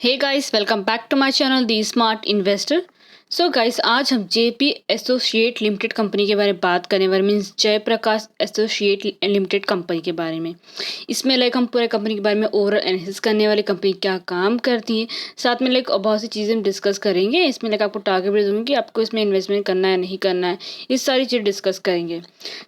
Hey guys, welcome back to my channel the smart investor. So guys, आज हम JP associate limited company के बारे में बात करने वाले, means Jaiprakash associate limited company के बारे में। इसमें लाइक हम पूरे कंपनी के बारे में ओवरऑल एनालिसिस करने वाले, कंपनी क्या काम करती है, साथ में लाइक बहुत सी चीज़ें हम डिस्कस करेंगे। इसमें लाइक आपको टारगेट भी दूंगी कि आपको इसमें इन्वेस्टमेंट करना है नहीं करना है, ये सारी चीज़ें डिस्कस करेंगे।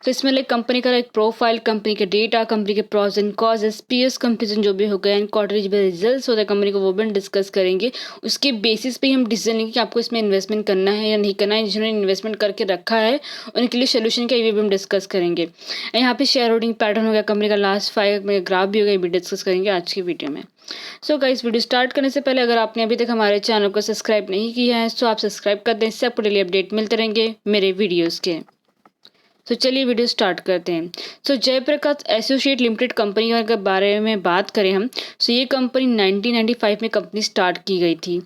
तो इसमें लाइक कंपनी का लाइक प्रोफाइल, कंपनी के डेटा, कंपनी के pros and causes, PS comparison जो भी हो गए एंड क्वार्टरली रिजल्ट्स होता है कंपनी को, वो भी डिस्कस करेंगे। उसके बेसिस पे हम डिसीजन लेंगे कि आपको इसमें इन्वेस्टमेंट करना है या नहीं करना है। जिन्होंने इन्वेस्टमेंट करके रखा है उनके लिए सोल्यूशन क्या, ये भी हम डिस्कस करेंगे। यहाँ पे शेयर होल्डिंग पैटर्न हो गया, कंपनी का लास्ट 5 में ग्राफ भी हो गया, ये भी डिस्कस करेंगे आज की वीडियो में। सो गाइस, वीडियो स्टार्ट करने से पहले अगर आपने अभी तक हमारे चैनल को सब्सक्राइब नहीं किया है तो आप सब्सक्राइब कर दें, इससे आपको डेली अपडेट मिलते रहेंगे मेरे वीडियोज़ के। तो चलिए वीडियो स्टार्ट करते हैं। सो जयप्रकाश एसोसिएट लिमिटेड कंपनी के बारे में बात करें हम, सो ये कंपनी 1995 में कंपनी स्टार्ट की गई थी।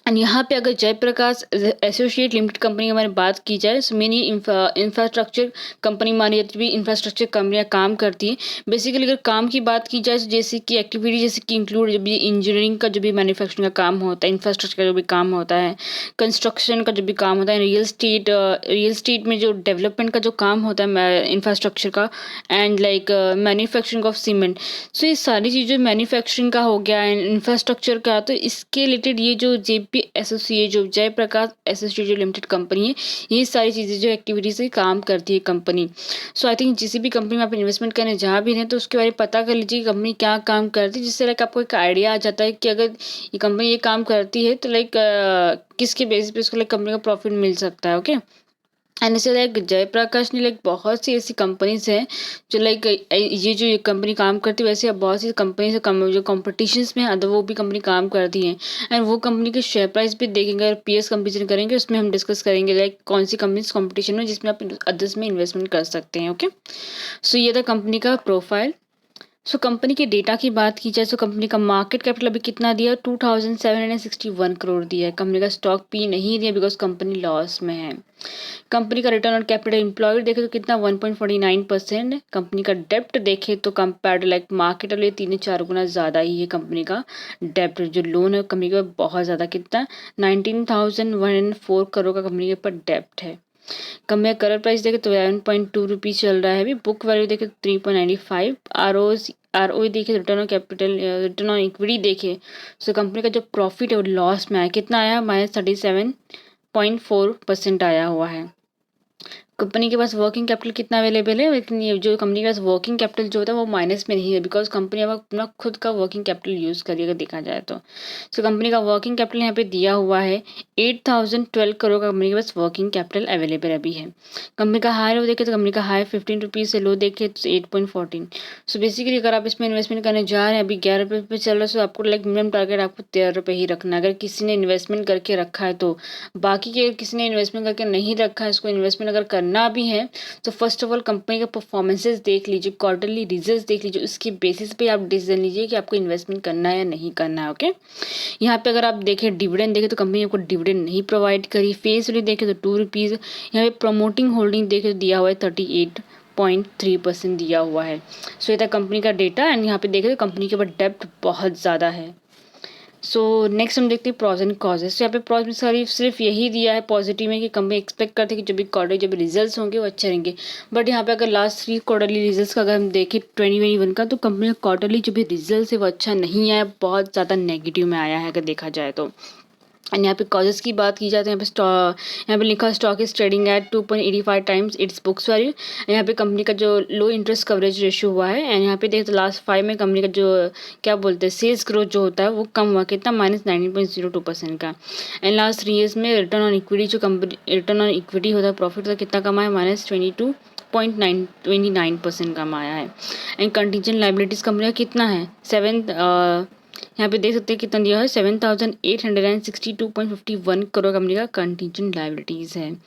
एंड यहाँ पे अगर जयप्रकाश एसोसिएट लिमिटेड कंपनी के बारे में बात की जाए, सो मेनी इंफ्रास्ट्रक्चर कंपनी मानी जाती है, इंफ्रास्ट्रक्चर कंपनियाँ काम करती हैं। बेसिकली अगर काम की बात की जाए, जैसे कि एक्टिविटी जैसे कि इंक्लूड जब भी इंजीनियरिंग का जो भी मैन्युफैक्चरिंग का काम होता है, इंफ्रास्ट्रक्चर का जो भी काम होता है, कंस्ट्रक्शन का जो भी काम होता है, रियल स्टेट में जो डेवलपमेंट का जो काम होता है इंफ्रास्ट्रक्चर का, and like manufacturing of cement. So ये सारी चीज़ें मैन्युफैक्चरिंग का हो गया एंड इंफ्रास्ट्रक्चर का, तो इसके रिलेटेड ये जो जेपी एसोसिएट जो जयप्रकाश एसोसिएट लिमिटेड कंपनी है, ये सारी चीज़ें जो एक्टिविटीज से काम करती है कंपनी। सो आई थिंक जिस भी कंपनी में आप इन्वेस्टमेंट करने जहाँ भी हैं तो उसके बारे में पता कर लीजिए कंपनी क्या काम करती है, जिससे लाइक आपको एक आइडिया आ जाता है कि अगर ये कंपनी ये काम करती है तो लाइक किसके बेसिस पे उसको लाइक कंपनी का प्रॉफिट मिल सकता है। ओके, एंड ऐसे लाइक जयप्रकाश ने लाइक बहुत सी ऐसी कंपनीज हैं जो लाइक ये जो ये कंपनी काम करती है, वैसे अब बहुत सी कंपनीज जो कॉम्पिटिशन्स में अदर वो भी कंपनी काम करती हैं। एंड वो कंपनी के शेयर प्राइस भी देखेंगे, अगर पीएस कंपेरिजन करेंगे उसमें हम डिस्कस करेंगे लाइक कौन सी कंपनीज कॉम्पिटिशन में जिसमें आप अदर्स में इन्वेस्टमेंट कर सकते हैं। ओके, सो ये था कंपनी का प्रोफाइल। सो कंपनी के डेटा की बात की जाए तो कंपनी का मार्केट कैपिटल अभी कितना दिया, 2761 करोड़ दिया है। कंपनी का स्टॉक पी नहीं दिया बिकॉज कंपनी लॉस में है। कंपनी का रिटर्न ऑन कैपिटल एम्प्लॉयड देखे तो कितना 1.49% है। कंपनी का डेप्ट देखे तो कंपेयर्ड लाइक मार्केट वाले 3-4 गुना ज़्यादा ही है कंपनी का डेप्ट। जो लोन है कंपनी का बहुत ज़्यादा, कितना 19,104 करोड़ का कंपनी के ऊपर डेप्ट है। कंपनी का करंट प्राइस देखे तो 11.2 रुपीज़ चल रहा है अभी। बुक वैल्यू देखे तो 3.95। आर ओ देखे, return on capital, return on equity देखे तो कंपनी का जो प्रॉफिट है वो लॉस में आया, कितना आया, -37.4% आया हुआ है। कंपनी के पास वर्किंग कैपिटल कितना अवेलेबल है, लेकिन ये जो कंपनी के पास वर्किंग कैपिटल जो होता है वो माइनस में नहीं है बिकॉज कंपनी अब अपना खुद का वर्किंग कैपिटल यूज़ करिएगा देखा जाए तो। सो कंपनी का वर्किंग कैपिटल यहाँ पे दिया हुआ है 8012 करोड़ का कंपनी के पास वर्किंग कैपिटल अवेलेबल अभी है। कंपनी का हाई लो देखे तो कंपनी का हाई 15 रुपीज़ से लो देखे तो 8.14। सो बेसिकली अगर आप इसमें इन्वेस्टमेंट करने जा रहे हैं, अभी 11 रुपये पे चल रहा है, तो आपको लाइक मिनिमम टारगेट आपको 13 रुपये ही रखना है। अगर किसी ने इन्वेस्टमेंट करके रखा है तो, बाकी के किसी ने इन्वेस्टमेंट करके नहीं रखा है, इसको इन्वेस्टमेंट अगर करना भी है तो फर्स्ट ऑफ ऑल कंपनी का परफॉर्मेंसेस देख लीजिए, क्वार्टरली रिजल्ट्स देख लीजिए, उसके बेसिस पे आप डिसीजन लीजिए कि आपको इन्वेस्टमेंट करना है या नहीं करना है। ओके, यहाँ पे अगर आप देखें डिविडेंड देखें तो कंपनी आपको डिविडेंड नहीं प्रोवाइड करी। फेस वैल्यू देखें तो 2 रुपीज़। यहाँ पे प्रमोटिंग होल्डिंग देखें तो दिया हुआ है 38.3% दिया हुआ है। सो ये था कंपनी का डेटा। एंड यहाँ पे देखें तो कंपनी के ऊपर डेप्ट बहुत ज़्यादा है। सो नेक्स्ट हम देखते हैं प्रॉज एंड कॉजेस। तो यहाँ पे प्रॉज में सिर्फ यही दिया है पॉजिटिव में कि कंपनी एक्सपेक्ट करते हैं कि जो भी क्वार्टर जो भी रिजल्ट्स होंगे वो अच्छे रहेंगे। बट यहाँ पे अगर लास्ट 3 क्वार्टरली रिजल्ट्स का अगर हम देखें 2021 का, तो कंपनी का क्वार्टरली जो भी रिजल्ट है वो अच्छा नहीं आया, बहुत ज़्यादा नेगेटिव में आया है अगर देखा जाए तो। एंड यहाँ पे कॉजेस की बात की जाए तो यहाँ पे लिखा stock is trading at 2.85 times it's books value. यहाँ पे कंपनी का जो लो इंटरेस्ट कवरेज रेशियो हुआ है। एंड यहाँ पे देखते तो लास्ट 5 में कंपनी का जो क्या बोलते हैं सेल्स ग्रोथ जो होता है वो कम हुआ, कितना -19.02% का। एंड लास्ट 3 ईयर्स में रिटर्न ऑन इक्विटी जो कंपनी रिटर्न ऑन इक्विटी होता है प्रॉफिट होता है कितना कमा है, -29% कम आया है। एंड कंटीजेंट लाइबिलिटीज़ कंपनी का कितना है, यहाँ पे देख सकते हैं कितना दिया है, 7,862.51 करोड़ कंपनी का कंटीजेंट लाइबिलिटीज़ है। एंड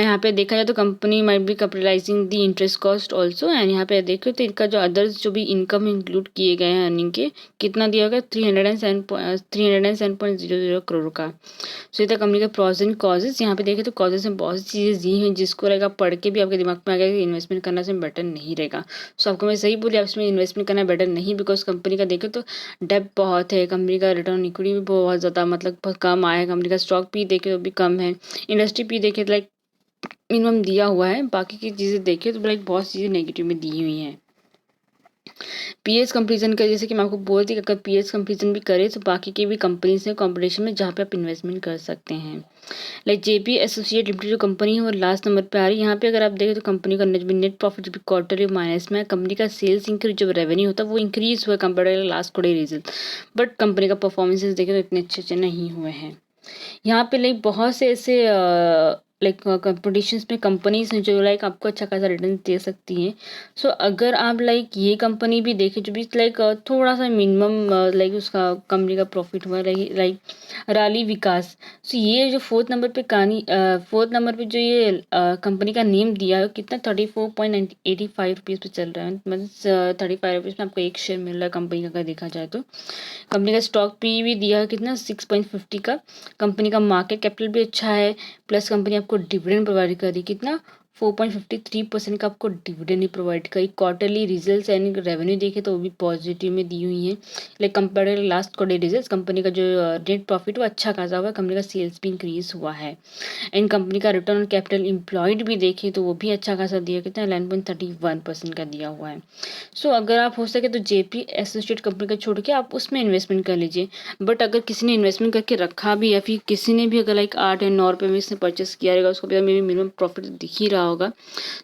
यहाँ पे देखा जाए तो company might be capitalising the interest cost also. And यहाँ पे देखो तो इनका जो अदर्स जो भी इनकम इंक्लूड किए गए हैं अर्निंग के, कितना दिया होगा 307.00 करोड़ का। सो ये था कंपनी का प्रॉज एंड कॉजेज। यहाँ पे देखें तो कॉजेज में बहुत सी चीज़ें दी हैं जिसको रहेगा पढ़ के भी आपके दिमाग में आ गया कि इन्वेस्टमेंट करना से बेटर नहीं रहेगा। सो आपको मैं सही बोली, आप इसमें इन्वेस्टमेंट करना बेटर नहीं, बिकॉज कंपनी का देखें तो डेप्ट बहुत है, कंपनी का रिटर्न इक्विटी भी बहुत ज़्यादा मतलब बहुत कम आया है, कंपनी का स्टॉक पी देखे तो भी कम है, इंडस्ट्री पी देखे तो लाइक मिनिमम दिया हुआ है, बाकी की चीज़ें देखें तो लाइक बहुत चीज़ें नेगेटिव में दी हुई हैं। पीएस कंपैरिजन का जैसे कि मैं आपको बोलती कि अगर पीएस कंपैरिजन भी करें तो बाकी की भी कंपनीज हैं कॉम्पिटिशन में जहाँ पे आप इन्वेस्टमेंट कर सकते हैं। लाइक जेपी एसोसिएट लिमिटेड जो कंपनी है वो लास्ट नंबर पे आ रही है। यहाँ पे अगर आप देखें तो कंपनी का नेट प्रॉफिट जो क्वार्टरली माइनस में है, कंपनी का सेल्स इंक्रीज जो रेवेन्यू होता है वो इंक्रीज हुआ compare to last quarter result, but company का परफॉर्मेंसेज देखें तो इतने अच्छे नहीं हुए हैं। यहाँ पे लाइक बहुत से ऐसे लाइक कंपटीशंस में कंपनीज हैं जो लाइक आपको अच्छा खासा रिटर्न दे सकती हैं। सो अगर आप लाइक ये कंपनी भी देखें जो भी लाइक थोड़ा सा मिनिमम लाइक उसका कंपनी का प्रॉफिट हुआ लाइक राली विकास। सो ये जो फोर्थ नंबर पे फोर्थ नंबर पे जो ये कंपनी का नेम दिया है कितना 34.85 रुपीज़ पे चल रहा है, मतलब 35 रुपीज़ में आपको एक शेयर मिल रहा है कंपनी का अगर देखा जाए तो। कंपनी का स्टॉक पी भी दिया है कितना 6.50 का। कंपनी का मार्केट कैपिटल भी अच्छा है, प्लस कंपनी आपको डिविडेंड प्रोवाइड कर रही कितना 4.53% का आपको डिविडेंड ही प्रोवाइड करी। क्वार्टरली रिजल्ट्स यानी रेवेन्यू देखे तो वो भी पॉजिटिव में दी हुई है, like compare last quarter results company का जो नेट प्रॉफिट वो अच्छा खासा हुआ है, कंपनी का सेल्स भी इंक्रीज हुआ है। एंड कंपनी का रिटर्न ऑन कैपिटल एम्प्लॉयड भी देखें तो वो भी अच्छा खासा दिया कितना 11.31% का दिया हुआ है। सो अगर आप हो सके तो जेपी एसोसिएट कंपनी का छोड़ के आप उसमें इन्वेस्टमेंट कर लीजिए। बट अगर किसी ने इन्वेस्टमेंट करके रखा भी या फिर किसी ने भी अगर लाइक 8 या 9 रुपये में इसने परचेस किया रहेगा, उसको भी मिनिमम प्रॉफिट दिख ही रहा होगा।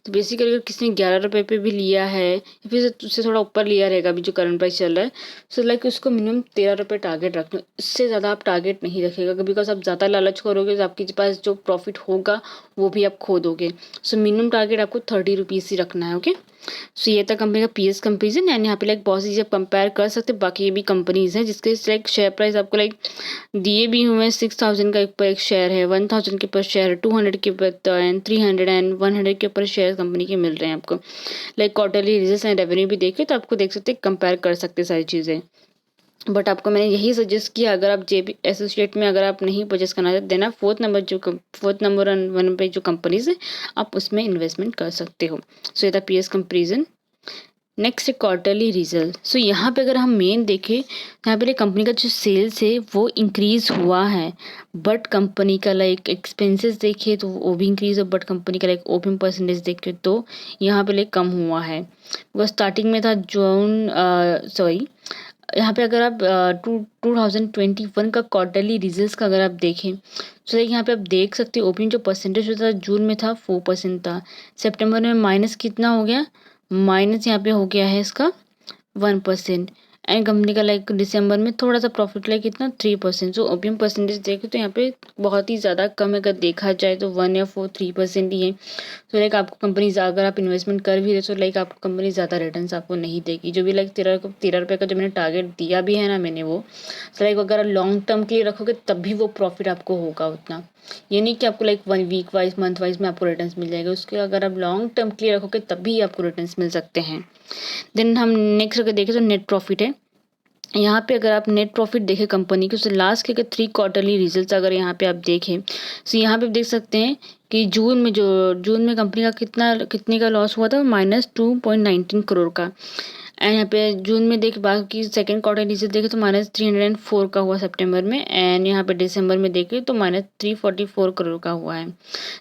तो बेसिकली अगर किसी ने 11 रुपये पे भी लिया है या फिर उससे थोड़ा ऊपर लिया रहेगा अभी जो करंट प्राइस चल रहा है, सो लाइक उसको मिनिमम 13 रुपये टारगेट रखना, इससे ज़्यादा आप टारगेट नहीं रखेगा बिकॉज आप ज़्यादा लालच करोगे तो आपके पास जो प्रॉफिट होगा वो भी आप खो दोगे। सो मिनिमम टारगेट आपको 30 रुपीज़ ही रखना है। ओके, सो ये था कंपनी का पीएस कंपेरिजन, यानी यहाँ पे लाइक बहुत सी चीज़ें कंपेयर कर सकते हैं। बाकी ये भी कंपनीज हैं जिसके लाइक शेयर प्राइस आपको लाइक दिए भी हुए हैं। 6000 का ऊपर एक शेयर है, 1000 के ऊपर शेयर है, 200 के ऊपर एंड 300 एंड 100 के ऊपर शेयर कंपनी के मिल रहे हैं आपको। Like quarterly results and revenue भी देखे तो आपको देख सकते हैं, कंपेयर कर सकते हैं सारी चीज़ें। बट आपको मैंने यही सजेस्ट किया अगर आप जेबी एसोसिएट में अगर आप नहीं परचेस करना चाहते देना फोर्थ नंबर वन पे जो कंपनीज है आप उसमें इन्वेस्टमेंट कर सकते हो। सो ये था पीएस कंपेरिजन। नेक्स्ट है क्वार्टरली रिजल्ट। सो यहाँ पे अगर हम मेन देखें यहाँ पे कंपनी का जो सेल्स है वो इंक्रीज हुआ है, बट कंपनी का लाइक एक्सपेंसेस देखे तो वो भी इंक्रीज हो, बट कंपनी का लाइक ओपनिंग परसेंटेज देखे तो यहाँ पे लाइक कम हुआ है। वो स्टार्टिंग में था जून सॉरी यहाँ पे अगर आप 2021 का क्वार्टरली रिजल्ट्स का अगर आप देखें तो लाइक यहाँ पे आप देख सकते हो ओपनिंग जो परसेंटेज होता था जून में था 4% था, सितंबर में माइनस कितना हो गया, माइनस यहाँ पे हो गया है इसका 1%। एंड कंपनी का लाइक दिसंबर में थोड़ा सा प्रॉफिट लाइक कितना 3%। जो ओपनिंग परसेंटेज देखें तो यहाँ पे बहुत ही ज़्यादा कम है, अगर देखा जाए तो 1 या 3% ही है। तो लाइक आपको कंपनी अगर आप इन्वेस्टमेंट कर भी रहे तो लाइक आपको कंपनी ज़्यादा रिटर्न्स आपको नहीं देगी। जो भी लाइक 13 रुपये का जो मैंने टारगेट दिया भी है ना मैंने वो, तो लाइक अगर लॉन्ग टर्म के लिए रखोगे तब भी वो प्रॉफिट आपको होगा उतना। ये नहीं कि आपको like 1 week wise month wise में आपको रिटर्न्स मिल जाएगा, उसके अगर आप लॉन्ग टर्म के लिए रखोगे तब भी आपको रिटर्न्स मिल सकते हैं। देन हम नेक्स्ट अगर देखें तो नेट प्रॉफिट है। यहाँ पे अगर आप नेट प्रॉफिट देखें कंपनी के, तो लास्ट के अगर 3 क्वार्टरली रिजल्ट्स अगर यहाँ पे आप देखें तो यहाँ पे देख सकते हैं कि जून में कंपनी का कितने का लॉस हुआ था, -2.19 करोड़ का। एंड यहाँ पे जून में देख बाकी सेकंड क्वार्टर रिजल्ट देखे तो -304 का हुआ सितंबर में, एंड यहाँ पे दिसंबर में देखे तो -344 करोड़ का हुआ है।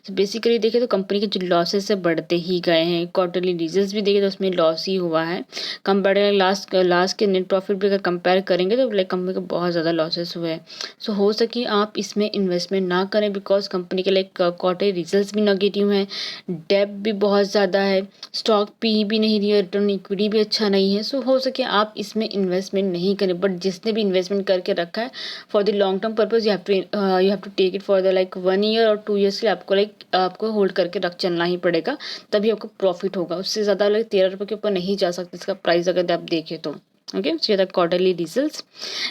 तो बेसिकली देखे तो कंपनी के जो लॉसेस है बढ़ते ही गए हैं। क्वार्टरली रिजल्ट्स भी देखे तो उसमें लॉस ही हुआ है, कंपेयर लास्ट के नेट प्रॉफिट भी अगर कंपेयर करेंगे तो लाइक कंपनी को बहुत ज़्यादा लॉसेस हुए हैं। सो हो सके आप इसमें इन्वेस्टमेंट ना करें बिकॉज कंपनी के लाइक क्वार्टरली रिजल्ट्स भी नेगेटिव हैं, डेब्ट भी बहुत ज़्यादा है, स्टॉक पी भी नहीं रही है, रिटर्न इक्विटी भी अच्छा नहीं है। सो हो सके आप इसमें इन्वेस्टमेंट नहीं करें। बट जिसने भी इन्वेस्टमेंट करके रखा है for the long term purpose you have to take it for the like 1 year और 2 ईयर्स के लिए आपको होल्ड करके चलना ही पड़ेगा, तभी आपको प्रॉफिट होगा। उससे ज़्यादा लाइक 13 रुपये के ऊपर नहीं जा सकते इसका प्राइस अगर आप देखें तो। ओके, सो ये था क्वार्टरली रिजल्ट्स।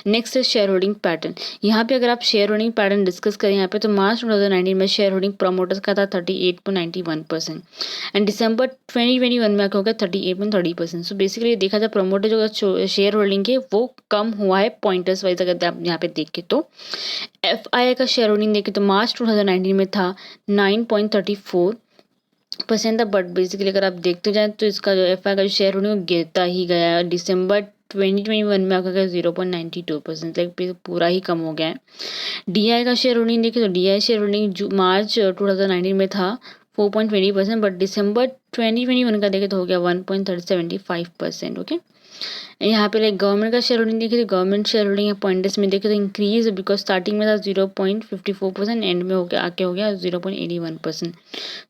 नेक्स्ट है शेयर होल्डिंग पैटर्न। यहाँ पे अगर आप शेयर होल्डिंग पैटर्न डिस्कस करें यहाँ पे तो मार्च 2019 में शेयर होल्डिंग प्रमोटर्स का था 38.91% एंड दिसंबर 2021 में हो गया 38.30%। सो बेसिकली देखा जाए प्रमोटर जो शेयर होल्डिंग है वो कम हुआ है पॉइंटर्स वाइज अगर आप यहाँ पे देखें तो। FII का शेयर होल्डिंग देखें तो मार्च 2019 में था 9.34% था, बट बेसिकली अगर आप देखते जाएं तो इसका जो FII का जो शेयर होल्डिंग गिरता ही गया है। दिसंबर 2021 में आपका 0.92%, लाइक पूरा ही कम हो गया है। DI का शेयर होल्डिंग देखें तो DI शेयर होल्डिंग मार्च 2019 में था 4.20%, बट दिसंबर 2021 का देखें तो हो गया 1.75%। ओके, यहाँ पे लाइक गवर्नमेंट का शेयर होल्डिंग देखे तो गवर्नमेंट शेयर होल्डिंग पॉइंट्स में देखे तो इंक्रीज, बिकॉज स्टार्टिंग में था 0.54%, एंड में आके हो गया 0.81%।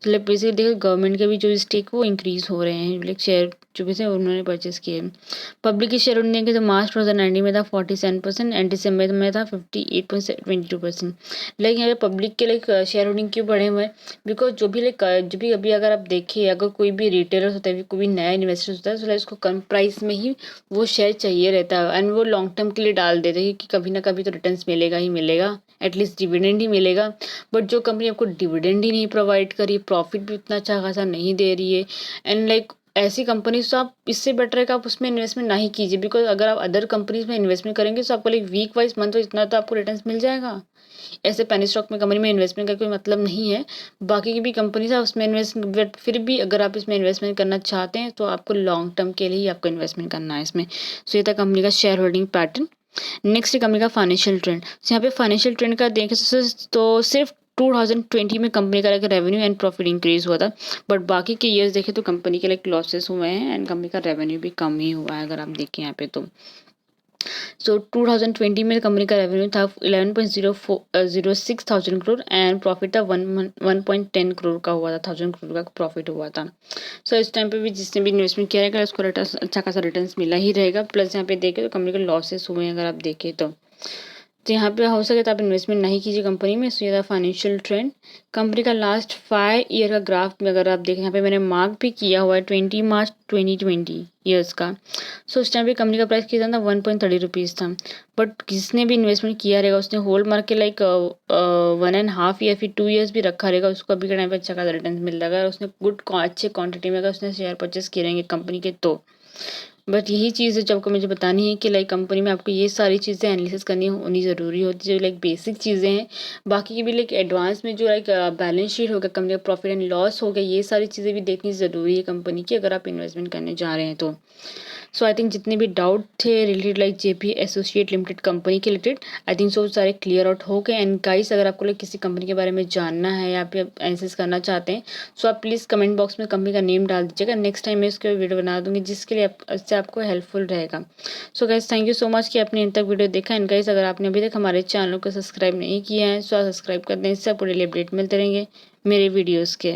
तो लाइक बेसिकली देखो गवर्नमेंट के भी जो स्टेक वो इंक्रीज हो रहे हैं, लाइक शेयर जो भी थे उन्होंने परचेस किए। पब्लिक की शेयर होल्डिंग देखे तो मार्च 2019 में था 47%, एंड दिसंबर में था 58.22%। लाइक यहाँ पे पब्लिक के लाइक शेयर होल्डिंग क्यों बढ़े हुए हैं, बिकॉज जो भी अभी अगर आप देखिए, अगर कोई भी रिटेलर होता है, कोई भी नया इन्वेस्टर होता है, तो उसको कम प्राइस में ही वो शेयर चाहिए रहता है, एंड वो लॉन्ग टर्म के लिए डाल देते हैं कि कभी ना कभी तो रिटर्न्स मिलेगा ही मिलेगा, एटलीस्ट डिविडेंड ही मिलेगा। बट जो कंपनी आपको डिविडेंड ही नहीं प्रोवाइड कर रही है, प्रॉफिट भी उतना अच्छा खासा नहीं दे रही है, एंड लाइक ऐसी कंपनीज तो आप इससे बेटर है कि आप उसमें इन्वेस्टमेंट ना ही कीजिए, बिकॉज अगर आप अदर कंपनीज में इन्वेस्टमेंट करेंगे तो आपको लाइक वीक वाइज मंथ तो इतना तो आपको रिटर्न्स मिल जाएगा। ऐसे पेनी स्टॉक में कंपनी में इन्वेस्टमेंट का कोई मतलब नहीं है। बाकी की भी कंपनीज है उसमें इन्वेस्ट, बट फिर भी अगर आप इसमें इन्वेस्टमेंट करना चाहते हैं तो आपको लॉन्ग टर्म के लिए ही आपको इन्वेस्टमेंट करना है इसमें। सो ये था कंपनी का share holding pattern. Next company का फाइनेंशियल ट्रेंड। यहाँ पे फाइनेंशियल ट्रेंड का देखें तो सिर्फ 2020 में कंपनी का like revenue and profit increase हुआ था, बट बाकी के ईयर्स देखें तो कंपनी के लाइक लॉसेस हुए हैं, एंड कंपनी का रेवेन्यू भी कम ही हुआ है अगर आप देखें यहाँ पे तो। सो 2020 में कंपनी का रेवेन्यू था 11.06 थाउजेंड करोड़, एंड प्रॉफिट था 1.10 करोड़ का हुआ था, 1000 करोड़ का प्रॉफिट हुआ था। सो इस टाइम पे भी जिसने भी इन्वेस्टमेंट किया रहेगा उसको रिटर्न अच्छा खासा रिटर्न्स मिला ही रहेगा। प्लस यहाँ पे देखें तो कंपनी के लॉसेस हुए हैं अगर आप देखें तो यहाँ पे हो सके तो आप इन्वेस्टमेंट नहीं कीजिए कंपनी में। सो ये था फाइनेंशियल ट्रेंड। कंपनी का लास्ट 5 ईयर का ग्राफ में अगर आप देखें, यहाँ पे मैंने मार्क भी किया हुआ है 20 मार्च 2020 ईयर्स का। सो उस टाइम पे कंपनी का प्राइस कितना था 1.30 रुपीज़ था, बट जिसने भी इन्वेस्टमेंट किया रहेगा उसने होल्ड मार्क के लाइक 1.5 या फिर 2 ईयर्स भी रखा रहेगा, उसको अभी के टाइम पे अच्छा खासा रिटर्न मिल रहा है अगर उसने अच्छे क्वान्टिटी में अगर उसने शेयर परचेस किए रहेंगे कंपनी के तो। बट यही चीज़ है जो आपको मुझे बतानी है कि लाइक कंपनी में आपको ये सारी चीज़ें एनालिसिस करनी होनी ज़रूरी होती है, जो लाइक बेसिक चीज़ें हैं। बाकी की भी लाइक एडवांस में जो लाइक बैलेंस शीट हो गया, कंपनी का प्रॉफिट एंड लॉस हो गया, ये सारी चीज़ें भी देखनी ज़रूरी है कंपनी की अगर आप इन्वेस्टमेंट करने जा रहे हैं तो। सो आई थिंक जितने भी डाउट थे related like JP associate limited company के रिलेटेड, आई थिंक सो सारे क्लियर आउट हो गए। एंड गाइस अगर आपको लाइक किसी कंपनी के बारे में जानना है या फिर एनालिसिस करना चाहते हैं, सो आप प्लीज़ कमेंट बॉक्स में कंपनी का नेम डाल दीजिएगा। नेक्स्ट टाइम मैं इसके वीडियो बना दूंगी जिसके लिए इससे आपको हेल्पफुल रहेगा। So guys thank you so much कि आपने इन तक वीडियो देखा। एंड गाइस अगर आपने अभी तक हमारे चैनल को सब्सक्राइब नहीं किया है सो सब्सक्राइब कर दें, इससे आपको डेली अपडेट मिलते रहेंगे मेरे वीडियोज़ के।